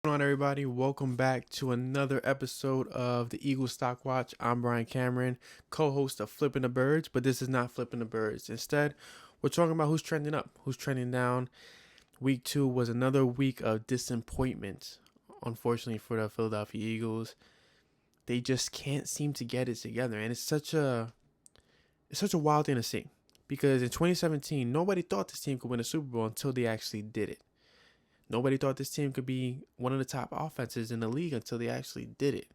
On everybody, welcome back to another episode of the Eagles Stock Watch. I'm Brian Cameron, co-host of Flipping the Birds, but this is not Flipping the Birds. Instead, we're talking about who's trending up, who's trending down. Week 2 was another week of disappointment, unfortunately for the Philadelphia Eagles. They just can't seem to get it together, and it's such a wild thing to see, because in 2017, nobody thought this team could win a Super Bowl until they actually did it. Nobody thought this team could be one of the top offenses in the league until they actually did it.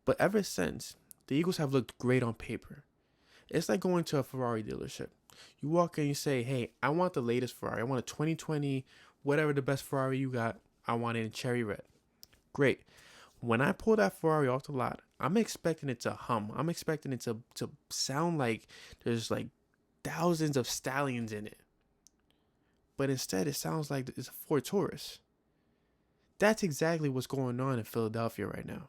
But ever since, the Eagles have looked great on paper. It's like going to a Ferrari dealership. You walk in and you say, hey, I want the latest Ferrari. I want a 2020, whatever the best Ferrari you got. I want it in cherry red. Great. When I pull that Ferrari off the lot, I'm expecting it to hum. I'm expecting it to sound like there's like thousands of stallions in it. But instead, it sounds like it's a Ford Taurus. That's exactly what's going on in Philadelphia right now.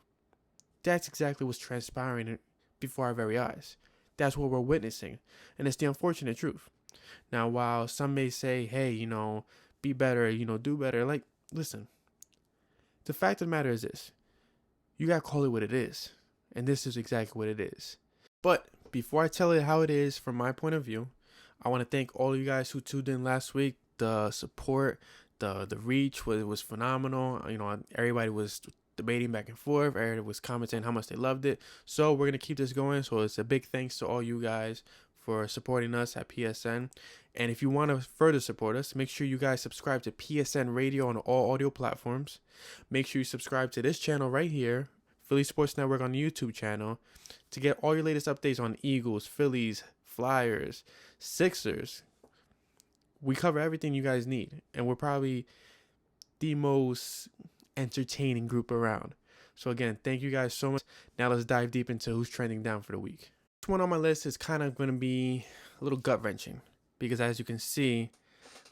That's exactly what's transpiring before our very eyes. That's what we're witnessing. And it's the unfortunate truth. Now, while some may say, hey, be better, do better. Like, listen, the fact of the matter is this. You got to call it what it is. And this is exactly what it is. But before I tell it how it is from my point of view, I want to thank all of you guys who tuned in last week. The support, the reach was phenomenal. Everybody was debating back and forth. Everybody was commenting how much they loved it. So we're going to keep this going. So it's a big thanks to all you guys for supporting us at PSN. And if you want to further support us, make sure you guys subscribe to PSN Radio on all audio platforms. Make sure you subscribe to this channel right here, Philly Sports Network on the YouTube channel, to get all your latest updates on Eagles, Phillies, Flyers, Sixers. We cover everything you guys need, and we're probably the most entertaining group around. So again, thank you guys so much. Now let's dive deep into who's trending down for the week. This one on my list is kind of going to be a little gut-wrenching, because as you can see,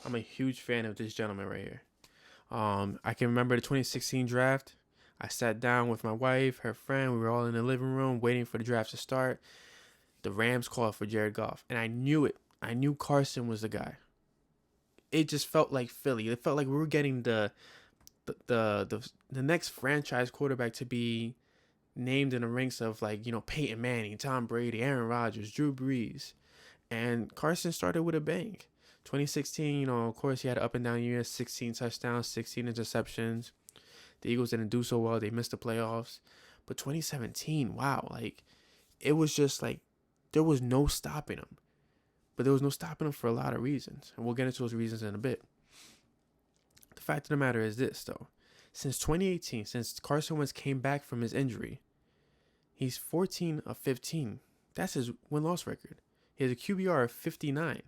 I'm a huge fan of this gentleman right here. I can remember the 2016 draft. I sat down with my wife, her friend. We were all in the living room waiting for the draft to start. The Rams called for Jared Goff, and I knew it. I knew Carson was the guy. It just felt like Philly. It felt like we were getting the next franchise quarterback to be named in the ranks of Peyton Manning, Tom Brady, Aaron Rodgers, Drew Brees. And Carson started with a bang. 2016, of course, he had an up and down year, 16 touchdowns, 16 interceptions. The Eagles didn't do so well. They missed the playoffs. But 2017, wow, it was just there was no stopping him. But there was no stopping him for a lot of reasons. And we'll get into those reasons in a bit. The fact of the matter is this, though. Since 2018, since Carson Wentz came back from his injury, he's 14 of 15. That's his win-loss record. He has a QBR of 59.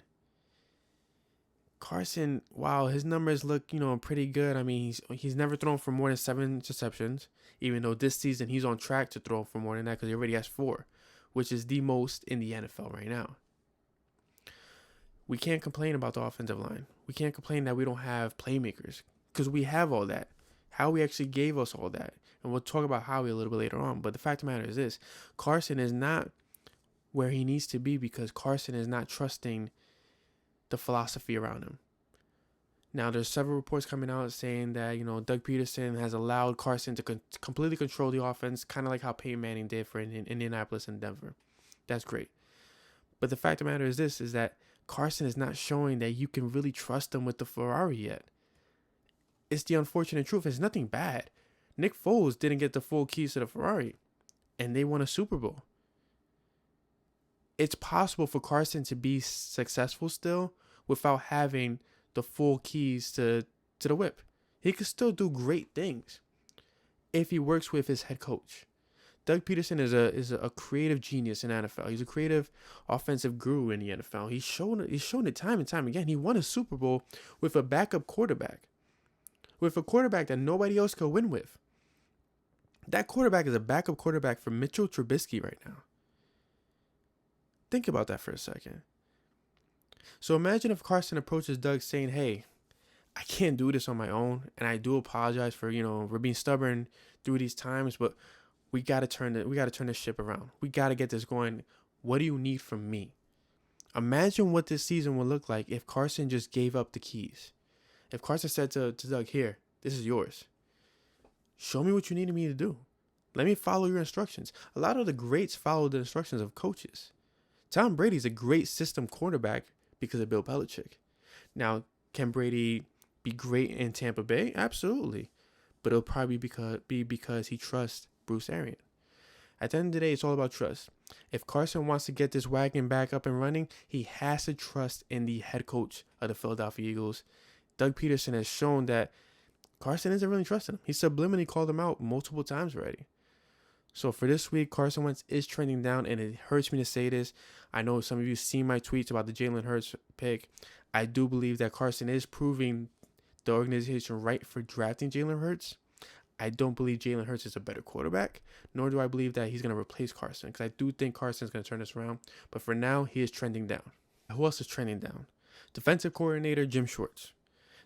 Carson, while his numbers look, pretty good. I mean, he's never thrown for more than 7 interceptions, even though this season he's on track to throw for more than that because he already has 4, which is the most in the NFL right now. We can't complain about the offensive line. We can't complain that we don't have playmakers because we have all that. Howie actually gave us all that. And we'll talk about Howie a little bit later on. But the fact of the matter is this. Carson is not where he needs to be because Carson is not trusting the philosophy around him. Now, there's several reports coming out saying that, Doug Peterson has allowed Carson to completely control the offense, kind of like how Peyton Manning did for Indianapolis and Denver. That's great. But the fact of the matter is this, is that Carson is not showing that you can really trust him with the Ferrari yet. It's the unfortunate truth. It's nothing bad. Nick Foles didn't get the full keys to the Ferrari, and they won a Super Bowl. It's possible for Carson to be successful still without having the full keys to the whip. He could still do great things if he works with his head coach. Doug Peterson is a creative genius in the NFL. He's a creative offensive guru in the NFL. He's shown it time and time again. He won a Super Bowl with a backup quarterback. With a quarterback that nobody else could win with. That quarterback is a backup quarterback for Mitchell Trubisky right now. Think about that for a second. So imagine if Carson approaches Doug saying, hey, I can't do this on my own, and I do apologize for being stubborn through these times, but we gotta turn this ship around. We gotta get this going. What do you need from me? Imagine what this season would look like if Carson just gave up the keys. If Carson said to Doug, here, this is yours. Show me what you needed me to do. Let me follow your instructions. A lot of the greats follow the instructions of coaches. Tom Brady's a great system quarterback because of Bill Belichick. Now, can Brady be great in Tampa Bay? Absolutely. But it'll probably be because he trusts Bruce Arians. At the end of the day, it's all about trust. If Carson wants to get this wagon back up and running, he has to trust in the head coach of the Philadelphia Eagles. Doug Peterson has shown that Carson isn't really trusting him. He subliminally called him out multiple times already. So for this week, Carson Wentz is trending down, and it hurts me to say this. I know some of you see my tweets about the Jalen Hurts pick. I do believe that Carson is proving the organization right for drafting Jalen Hurts. I don't believe Jalen Hurts is a better quarterback, nor do I believe that he's going to replace Carson, because I do think Carson's going to turn this around. But for now, he is trending down. Who else is trending down? Defensive coordinator Jim Schwartz.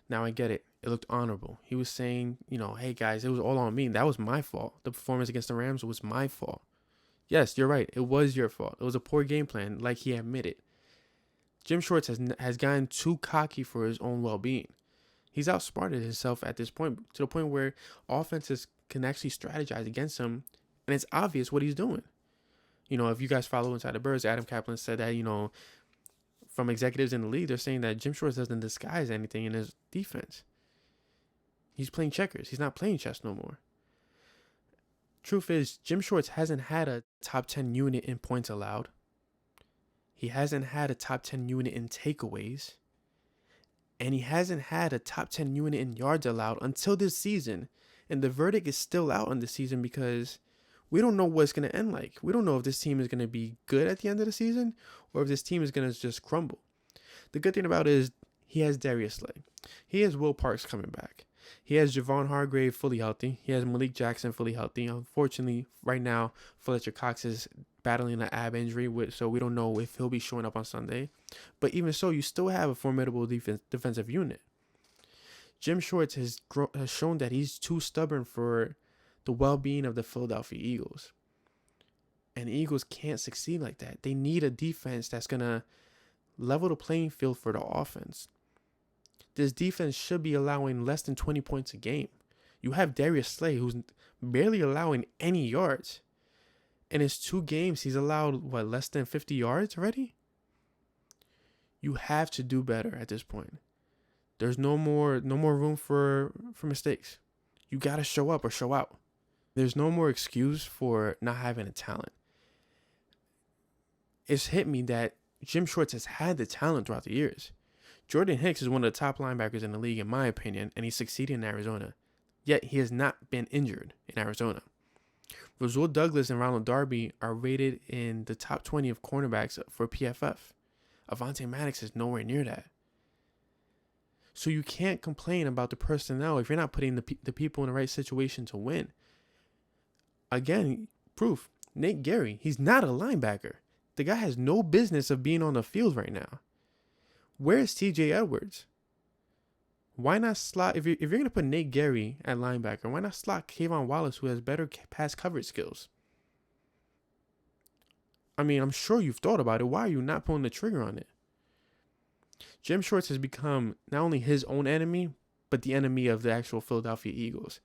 Now, I get it. It looked honorable. He was saying, hey, guys, it was all on me. That was my fault. The performance against the Rams was my fault. Yes, you're right. It was your fault. It was a poor game plan, like he admitted. Jim Schwartz has gotten too cocky for his own well-being. He's outsmarted himself at this point, to the point where offenses can actually strategize against him, and it's obvious what he's doing. If you guys follow Inside the Birds, Adam Kaplan said that, from executives in the league, they're saying that Jim Schwartz doesn't disguise anything in his defense. He's playing checkers. He's not playing chess no more. Truth is, Jim Schwartz hasn't had a top 10 unit in points allowed. He hasn't had a top 10 unit in takeaways. And he hasn't had a top 10 unit in yards allowed until this season. And the verdict is still out on this season because we don't know what it's going to end like. We don't know if this team is going to be good at the end of the season or if this team is going to just crumble. The good thing about it is he has Darius Slay. He has Will Parks coming back. He has Javon Hargrave fully healthy. He has Malik Jackson fully healthy. Unfortunately, right now, Fletcher Cox is battling an ab injury, so we don't know if he'll be showing up on Sunday. But even so, you still have a formidable defensive unit. Jim Schwartz has shown that he's too stubborn for the well-being of the Philadelphia Eagles. And the Eagles can't succeed like that. They need a defense that's going to level the playing field for the offense. This defense should be allowing less than 20 points a game. You have Darius Slay, who's barely allowing any yards. In his 2 games, he's allowed, less than 50 yards already? You have to do better at this point. There's no more room for mistakes. You got to show up or show out. There's no more excuse for not having a talent. It's hit me that Jim Schwartz has had the talent throughout the years. Jordan Hicks is one of the top linebackers in the league, in my opinion, and he's succeeding in Arizona. Yet he has not been injured in Arizona. Rasul Douglas and Ronald Darby are rated in the top 20 of cornerbacks for PFF. Avonte Maddox is nowhere near that. So you can't complain about the personnel if you're not putting the people in the right situation to win. Again, proof. Nate Gary, he's not a linebacker. The guy has no business of being on the field right now. Where's TJ Edwards? Why not slot, if you're going to put Nate Gary at linebacker, why not slot Kayvon Wallace, who has better pass coverage skills? I mean, I'm sure you've thought about it. Why are you not pulling the trigger on it? Jim Schwartz has become not only his own enemy, but the enemy of the actual Philadelphia Eagles.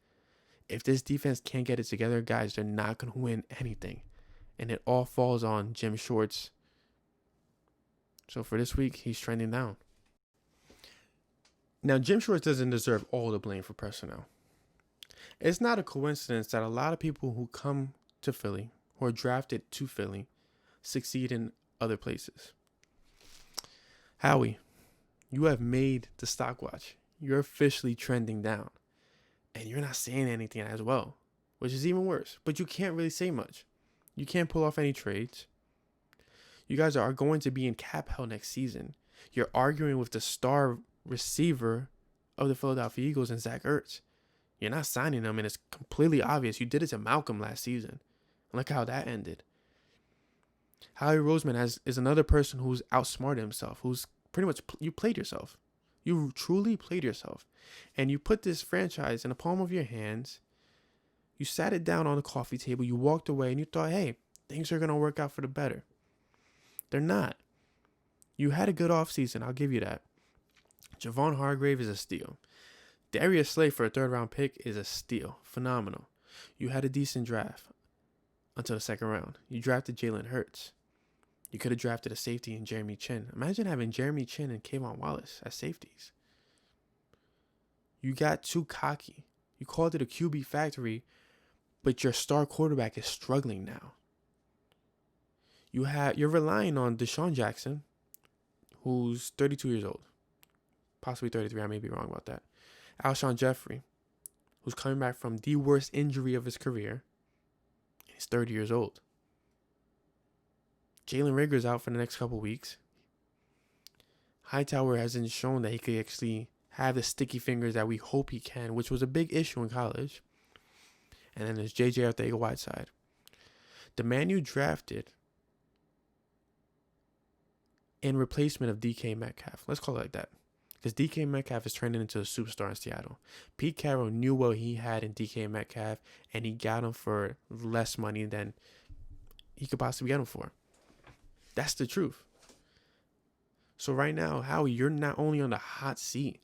If this defense can't get it together, guys, they're not going to win anything. And it all falls on Jim Schwartz. So for this week, he's trending down. Now, Jim Schwartz doesn't deserve all the blame for personnel. It's not a coincidence that a lot of people who come to Philly, who are drafted to Philly, succeed in other places. Howie, you have made the stock watch. You're officially trending down. And you're not saying anything as well, which is even worse. But you can't really say much. You can't pull off any trades. You guys are going to be in cap hell next season. You're arguing with the star receiver of the Philadelphia Eagles and Zach Ertz. You're not signing him, and it's completely obvious. You did it to Malcolm last season. And look how that ended. Howie Roseman is another person who's outsmarted himself, who's pretty much, you played yourself. You truly played yourself. And you put this franchise in the palm of your hands. You sat it down on the coffee table. You walked away and you thought, hey, things are going to work out for the better. They're not. You had a good offseason. I'll give you that. Javon Hargrave is a steal. Darius Slay for a third-round pick is a steal. Phenomenal. You had a decent draft until the second round. You drafted Jalen Hurts. You could have drafted a safety in Jeremy Chin. Imagine having Jeremy Chin and Kayvon Wallace as safeties. You got too cocky. You called it a QB factory, but your star quarterback is struggling now. You're relying on Deshaun Jackson, who's 32 years old. Possibly 33, I may be wrong about that. Alshon Jeffrey, who's coming back from the worst injury of his career. He's 30 years old. Jalen Rager's out for the next couple weeks. Hightower hasn't shown that he could actually have the sticky fingers that we hope he can, which was a big issue in college. And then there's J.J. Arcega-Whiteside. The man you drafted in replacement of DK Metcalf. Let's call it like that. Because DK Metcalf is turning into a superstar in Seattle. Pete Carroll knew what he had in DK Metcalf, and he got him for less money than he could possibly get him for. That's the truth. So right now, Howie, you're not only on the hot seat,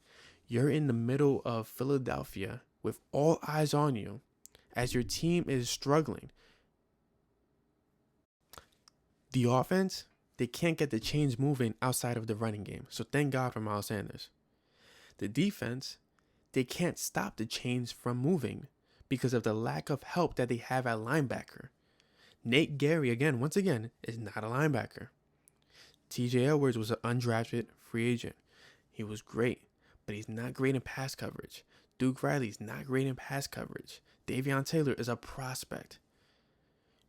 you're in the middle of Philadelphia with all eyes on you as your team is struggling. The offense, they can't get the chains moving outside of the running game. So thank God for Miles Sanders. The defense, they can't stop the chains from moving because of the lack of help that they have at linebacker. Nate Gary, once again, is not a linebacker. TJ Edwards was an undrafted free agent. He was great, but he's not great in pass coverage. Duke Riley's not great in pass coverage. Davion Taylor is a prospect.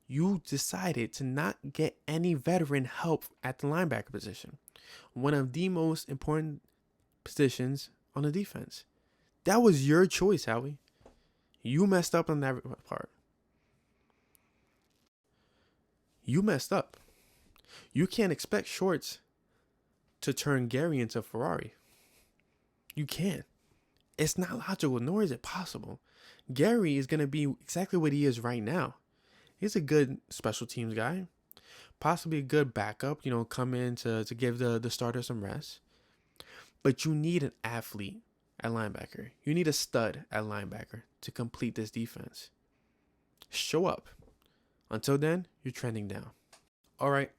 You decided to not get any veteran help at the linebacker position, one of the most important positions on the defense. That was your choice, Howie. You messed up on that part. You messed up. You can't expect Schwartz to turn Gary into Ferrari. You can't. It's not logical, nor is it possible. Gary is going to be exactly what he is right now. He's a good special teams guy. Possibly a good backup, come in to give the starter some rest. But you need an athlete at linebacker. You need a stud at linebacker to complete this defense. Show up. Until then, you're trending down. All right.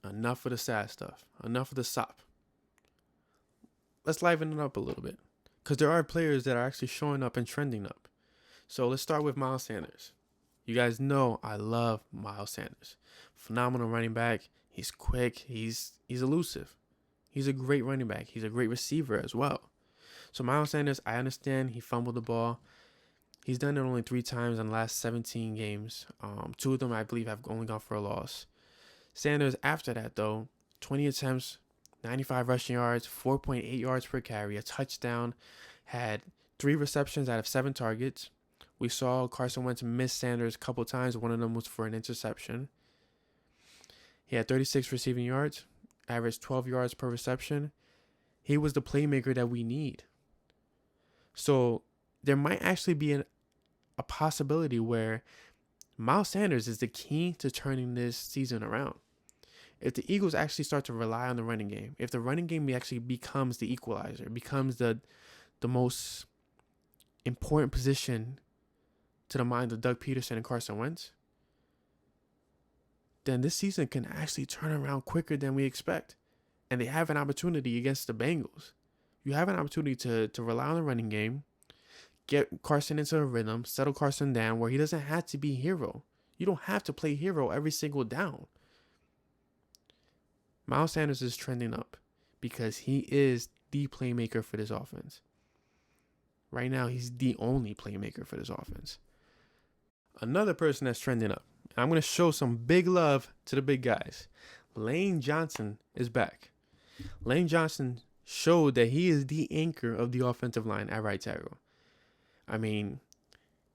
Enough of the sad stuff. Enough of the sop. Let's liven it up a little bit. Because there are players that are actually showing up and trending up. So let's start with Miles Sanders. You guys know I love Miles Sanders. Phenomenal running back. He's quick. He's elusive. He's a great running back. He's a great receiver as well. So Miles Sanders, I understand he fumbled the ball. He's done it only 3 times in the last 17 games. 2 of them, I believe, have only gone for a loss. Sanders, after that, though, 20 attempts, 95 rushing yards, 4.8 yards per carry, a touchdown, had 3 receptions out of 7 targets. We saw Carson Wentz miss Sanders a couple times. One of them was for an interception. He had 36 receiving yards, averaged 12 yards per reception. He was the playmaker that we need. So there might actually be a possibility where Miles Sanders is the key to turning this season around. If the Eagles actually start to rely on the running game, if the running game actually becomes the equalizer, becomes the most important position to the mind of Doug Peterson and Carson Wentz, then this season can actually turn around quicker than we expect. And they have an opportunity against the Bengals. You have an opportunity to rely on the running game, get Carson into a rhythm, settle Carson down where he doesn't have to be hero. You don't have to play hero every single down. Miles Sanders is trending up because he is the playmaker for this offense. Right now, he's the only playmaker for this offense. Another person that's trending up, and I'm going to show some big love to the big guys. Lane Johnson is back. Lane Johnson showed that he is the anchor of the offensive line at right tackle. I mean,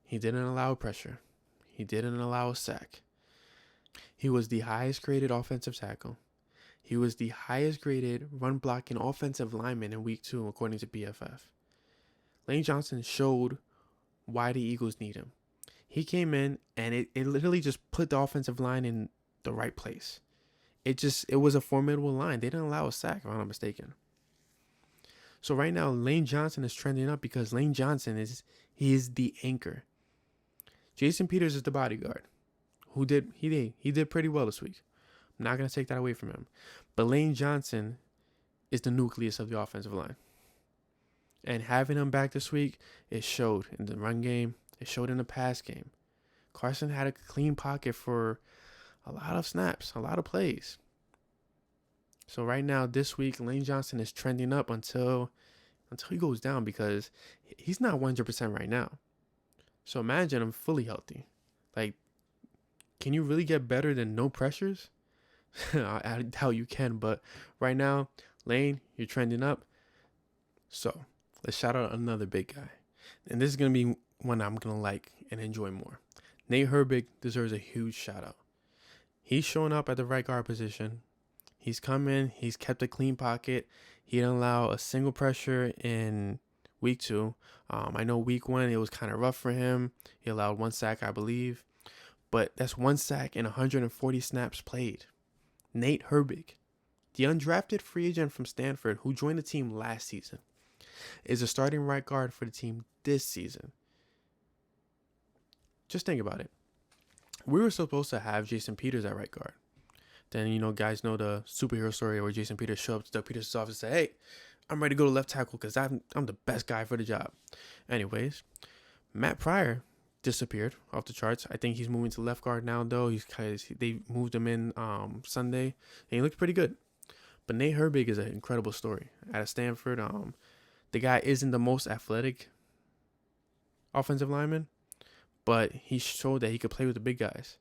he didn't allow pressure. He didn't allow a sack. He was the highest graded offensive tackle. He was the highest graded run blocking offensive lineman in week 2, according to PFF. Lane Johnson showed why the Eagles need him. He came in and it literally just put the offensive line in the right place. It was a formidable line. They didn't allow a sack, if I'm not mistaken. So right now, Lane Johnson is trending up because Lane Johnson is the anchor. Jason Peters is the bodyguard, he did pretty well this week. I'm not gonna take that away from him, but Lane Johnson is the nucleus of the offensive line. And having him back this week, it showed in the run game. It showed in the pass game. Carson had a clean pocket for a lot of snaps, a lot of plays. So right now, this week, Lane Johnson is trending up until he goes down because he's not 100% right now. So imagine him fully healthy. Like, can you really get better than no pressures? I doubt you can, but right now, Lane, you're trending up. So let's shout out another big guy. And this is going to be one I'm going to like and enjoy more. Nate Herbig deserves a huge shout out. He's showing up at the right guard position. He's come in. He's kept a clean pocket. He didn't allow a single pressure in week 2. I know week 1, it was kind of rough for him. He allowed 1 sack, I believe. But that's 1 sack in 140 snaps played. Nate Herbig, the undrafted free agent from Stanford who joined the team last season, is a starting right guard for the team this season. Just think about it. We were supposed to have Jason Peters at right guard. Then, guys know the superhero story where Jason Peters showed up to Doug Peters' office and say, hey, I'm ready to go to left tackle because I'm the best guy for the job. Anyways, Matt Pryor disappeared off the charts. I think he's moving to left guard now, though. They moved him in Sunday, and he looked pretty good. But Nate Herbig is an incredible story. At Stanford, the guy isn't the most athletic offensive lineman, but he showed that he could play with the big guys.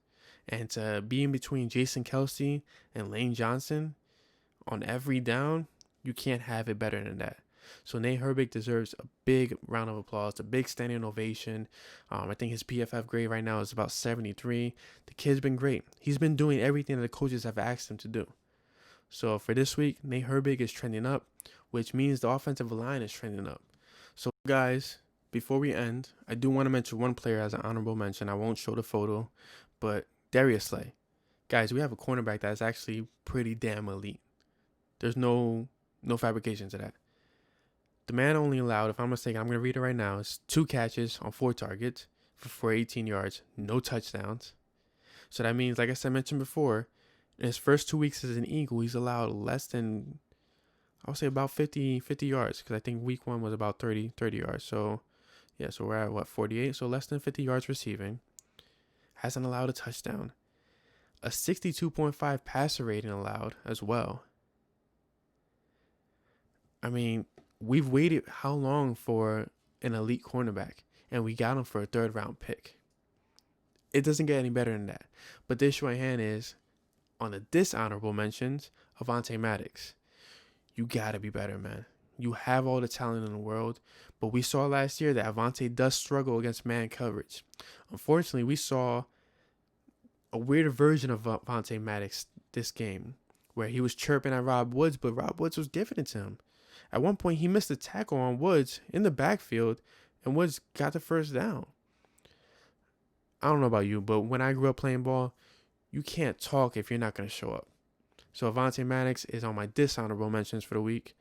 And to be in between Jason Kelce and Lane Johnson on every down, you can't have it better than that. So Nate Herbig deserves a big round of applause, a big standing ovation. I think his PFF grade right now is about 73. The kid's been great. He's been doing everything that the coaches have asked him to do. So for this week, Nate Herbig is trending up, which means the offensive line is trending up. So guys, before we end, I do want to mention one player as an honorable mention. I won't show the photo, but Darius Slay. Guys, we have a cornerback that's actually pretty damn elite. There's no fabrication to that. The man only allowed, if I'm mistaken, I'm going to read it right now, it's 2 catches on 4 targets for 18 yards, no touchdowns. So that means, like I mentioned before, in his first 2 weeks as an Eagle, he's allowed less than, I would say about 50 yards, because I think week 1 was about 30 yards. So, yeah, so we're at, 48? So less than 50 yards receiving. Hasn't allowed a touchdown. A 62.5 passer rating allowed as well. I mean, we've waited how long for an elite cornerback, and we got him for a 3rd round pick. It doesn't get any better than that. But this right hand is, on the dishonorable mentions, Avonte Maddox. You got to be better, man. You have all the talent in the world, but we saw last year that Avonte does struggle against man coverage. Unfortunately, we saw a weird version of Avonte Maddox this game, where he was chirping at Rob Woods, but Rob Woods was giving it to him. At one point, he missed a tackle on Woods in the backfield, and Woods got the first down. I don't know about you, but when I grew up playing ball, you can't talk if you're not going to show up. So Avonte Maddox is on my dishonorable mentions for the week.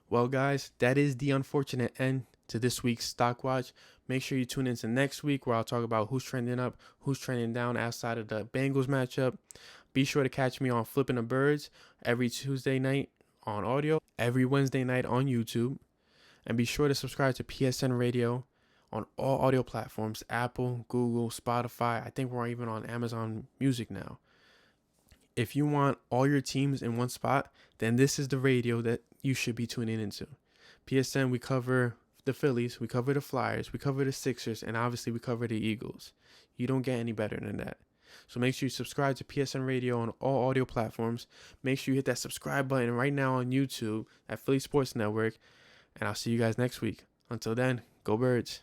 Well, guys, that is the unfortunate end to this week's Stock Watch. Make sure you tune in to next week where I'll talk about who's trending up, who's trending down outside of the Bengals matchup. Be sure to catch me on Flipping the Birds every Tuesday night on audio, every Wednesday night on YouTube. And be sure to subscribe to PSN Radio on all audio platforms, Apple, Google, Spotify. I think we're even on Amazon Music now. If you want all your teams in one spot, then this is the radio that you should be tuning into. PSN, we cover the Phillies, we cover the Flyers, we cover the Sixers, and obviously we cover the Eagles. You don't get any better than that. So make sure you subscribe to PSN Radio on all audio platforms. Make sure you hit that subscribe button right now on YouTube at Philly Sports Network. And I'll see you guys next week. Until then, go Birds.